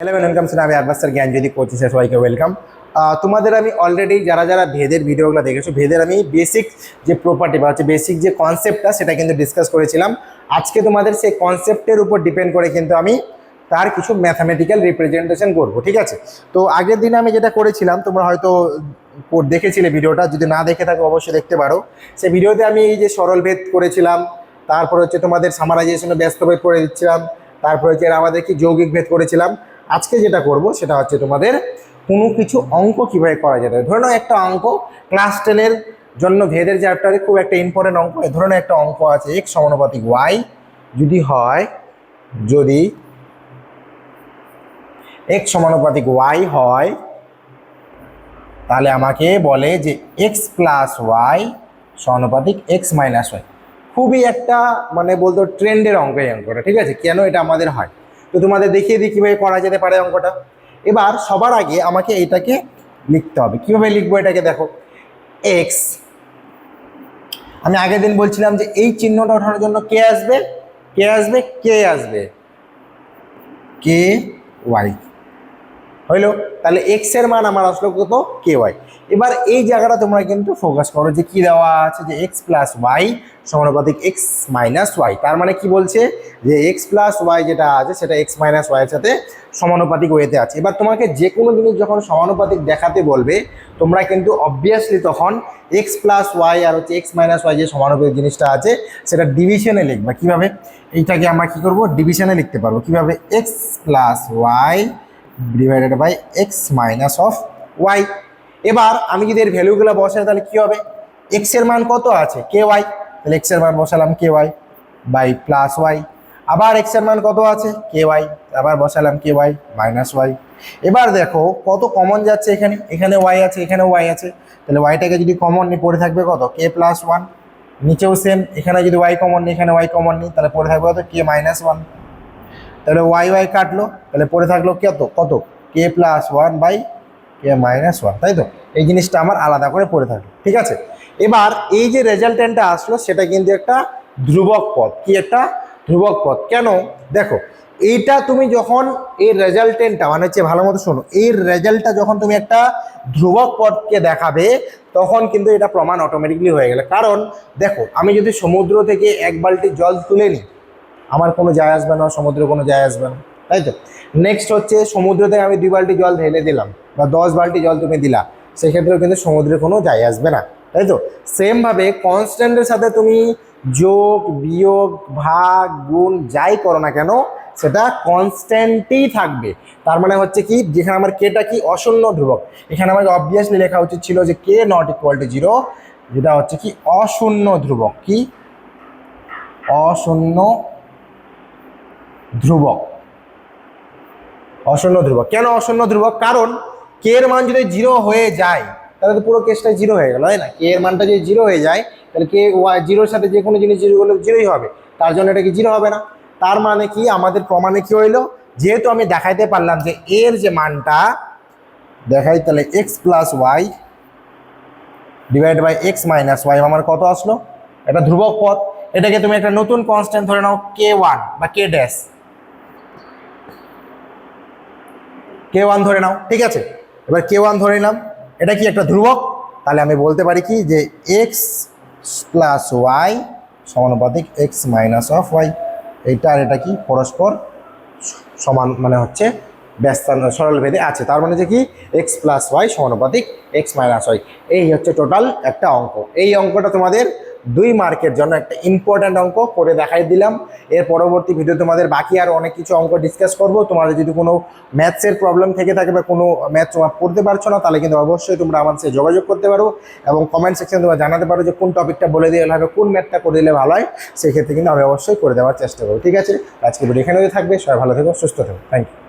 Hello welcome sir, আমি Arbaaz sir জ্ঞানজ্যোতি coaching sir, সবাইকে welcome. তোমাদের আমি অলরেডি যারা ভেদের ভিডিওগুলো দেখেছো, ভেদের আমি বেসিক যে প্রপার্টি বা হচ্ছে বেসিক যে কনসেপ্টটা সেটা কিন্তু ডিসকাস করেছিলাম। আজকে তোমাদের সেই কনসেপ্টের উপর ডিপেন্ড করে কিন্তু আমি তার কিছু ম্যাথামেটিক্যাল রিপ্রেজেন্টেশন করব, ঠিক আছে? তো আগের দিনে আমি যেটা করেছিলাম, তোমরা হয়তো দেখেছিলে ভিডিওটা, যদি না দেখে থাকো অবশ্যই দেখতে পারো। সেই ভিডিওতে আমি এই যে সরল ভেদ করেছিলাম, তারপর হচ্ছে তোমাদের সামারাইজেশনে ব্যস্ত ভেদ করে দিচ্ছিলাম, তারপর হচ্ছে আমাদের কি যৌগিক ভেদ করেছিলাম। আজকে যেটা করব সেটা হচ্ছে তোমাদের কোনো কিছু অঙ্ক কিভাবে করা যেতে, ধরে নাও একটা অঙ্ক ক্লাস 10-এর জন্য ভেদের চ্যাপ্টারে খুব একটা ইম্পর্টেন্ট অঙ্ক। এ ধরনের একটা অঙ্ক আছে, x সমানুপাতিক y যদি x সমানুপাতিক y হয়, তাহলে আমাকে বলে যে x প্লাস ওয়াই সমানুপাতিক x মাইনাস ওয়াই। খুবই একটা মানে বলতো ট্রেন্ডের অঙ্ক এই অঙ্কটা, ঠিক আছে? কেন এটা আমাদের হয় তো তোমাদের দেখিয়ে দিই কীভাবে করা যেতে পারে অঙ্কটা। এবার সবার আগে আমাকে এটাকে লিখতে হবে। কীভাবে লিখবো এটাকে দেখো, এক্স, আমি আগের দিন বলছিলাম যে এই চিহ্নটা ওঠানোর জন্য কে আসবে, কে ওয়াই হইলো। তাহলে এক্স এর মান আমার আসলো কত, কে ওয়াই। এবার এই জায়গাটা তোমরা কিন্তু ফোকাস করো যে কি দেওয়া আছে, যে এক্স প্লাস ওয়াই সমানুপাতিক এক্স মাইনাস ওয়াই। তার মানে কি বলছে যে এক্স প্লাস ওয়াই যেটা আছে সেটা এক্স মাইনাস ওয়াইয়ের সাথে সমানুপাতিক ওয়েতে আছে। এবার তোমাকে যে কোনো জিনিস যখন সমানুপাতিক দেখাতে বলবে, তোমরা কিন্তু অবভিয়াসলি তখন এক্স প্লাস ওয়াই আর হচ্ছে এক্স মাইনাস ওয়াই যে সমানুপাতিক জিনিসটা আছে সেটা ডিভিশনে লিখবা। কীভাবে এইটাকে আমরা কী করবো, ডিভিশনে লিখতে পারবো। কীভাবে, x plus y divided by x minus of y. এবার আমি যদি এর ভ্যালুগুলো বসাই তাহলে কী হবে, এক্স এর মান কত আছে, কে ওয়াই, তাহলে এক্স এর মান বসালাম কে ওয়াই বাই প্লাস ওয়াই। আবার এক্স এর মান কত আছে, কে ওয়াই, আবার বসালাম কে ওয়াই মাইনাস ওয়াই। এবার দেখো কত কমন যাচ্ছে, এখানে ওয়াই আছে, এখানেও ওয়াই আছে, তাহলে ওয়াইটাকে যদি কমন নিই পড়ে থাকবে কত, কে প্লাস ওয়ান। নিচেও সেম, এখানে যদি ওয়াই কমন নিই, এখানে ওয়াই কমন নিই, তাহলে পড়ে থাকবে কত, কে মাইনাস ওয়ান। তাহলে ওয়াই ওয়াই কাটলো, তাহলে পড়ে থাকলো কত k plus one by k minus one, তাই তো? এই জিনিসটা আমার আলাদা করে পড়ে থাকলো, ঠিক আছে? এবার এই যে রেজাল্টেন্টটা আসলো সেটা কিন্তু একটা ধ্রুবক পদ। কি একটা ধ্রুবক পদ? কেন দেখো, এইটা তুমি যখন এই রেজাল্টেন্টটা মানে হচ্ছে ভালো মতো শোনো, এই রেজাল্টটা যখন তুমি একটা ধ্রুবক পদকে দেখাবে তখন কিন্তু এটা প্রমাণ অটোমেটিকলি হয়ে গেলে। কারণ দেখো, আমি যদি সমুদ্র থেকে এক বালতি জল তুলে নিই, আমার কোনো যায় আসবে না, সমুদ্রে কোনো যায় আসবে না, তাই তো? নেক্সট হচ্ছে সমুদ্র থেকে আমি 2 বালতি জল ঢেলে দিলাম বা 10 বালতি জল তুমি দিলা, সেক্ষেত্রেও কিন্তু সমুদ্রে কোনো যায় আসবে না, তাই তো? সেমভাবে কনস্ট্যান্টের সাথে তুমি যোগ বিয়োগ ভাগ গুণ যাই করো না কেন সেটা কনস্ট্যান্টই থাকবে। তার মানে হচ্ছে কি, যেখানে আমার কেটা কি অশূন্য ধ্রুবক, এখানে আমাকে অবভিয়াসলি লেখা উচিত ছিল যে কে নট ইকুয়াল টু 0, যেটা হচ্ছে কি অশূন্য ধ্রুবক। কি অশূন্য ধ্রুবক, অশূন্য ধ্রুবক। কেন অশূন্য ধ্রুবক? কারণ কে এর মান যদি 0 হয়ে যায় তাহলে তো পুরো কেসটা 0 হয়ে গেল, তাই না? কে এর মানটা যদি 0 হয়ে যায় তাহলে কে ওয়াই 0-র সাথে যে কোনো জিনিস 0 হলে 0ই হবে, তার জন্য এটা কি 0 হবে না। তার মানে কি, আমাদের প্রমাণে কি হইলো, যেহেতু আমি দেখাইতে পারলাম যে এর যে মানটা দেখাই, তাহলে x plus y divide by x minus y আমার কত আসলো, এটা ধ্রুবক পদ। এটাকে তুমি একটা নতুন কনস্ট্যান্ট ধরে নাও, কে ওয়ান বা কে ড্যাশ, কে ওয়ান ধরে নাও, ঠিক আছে? এবার কে ওয়ান ধরে নিলাম, এটা কি একটা ধ্রুবক, তাহলে আমি বলতে পারি কি যে এক্স প্লাস ওয়াই সমানুপাতিক এক্স মাইনাস অফ ওয়াই। এইটা আর এটা কি পরস্পর সমান, মানে হচ্ছে ব্যস্তান সরল ভেদে আছে। তার মানে যে কি এক্স প্লাস ওয়াই সমানুপাতিক এক্স মাইনাস ওয়াই। এই হচ্ছে টোটাল একটা অঙ্ক। এই অঙ্কটা তোমাদের 2 মার্কের জন্য একটা ইম্পর্ট্যান্ট অঙ্ক করে দেখাই দিলাম। এর পরবর্তী ভিডিও তোমাদের বাকি আর অনেক কিছু অঙ্ক ডিসকাস করব। তোমাদের যদি কোনো ম্যাথসের প্রবলেম থেকে থাকে বা কোনো ম্যাথ তোমরা পড়তে পারছো না, তাহলে কিন্তু অবশ্যই তোমরা আমার সাথে যোগাযোগ করতে পারো এবং কমেন্ট সেকশনে তোমরা জানাতে পারো যে কোন টপিকটা বলে দিলে হবে, কোন ম্যাথটা করে দিলে ভালো হয়। সেক্ষেত্রে কিন্তু আমি অবশ্যই করে দেওয়ার চেষ্টা করবো, ঠিক আছে? আজকে ভিডিও এখানে থাকবে। সবাই ভালো থেকো, সুস্থ থেকো, থ্যাংক ইউ।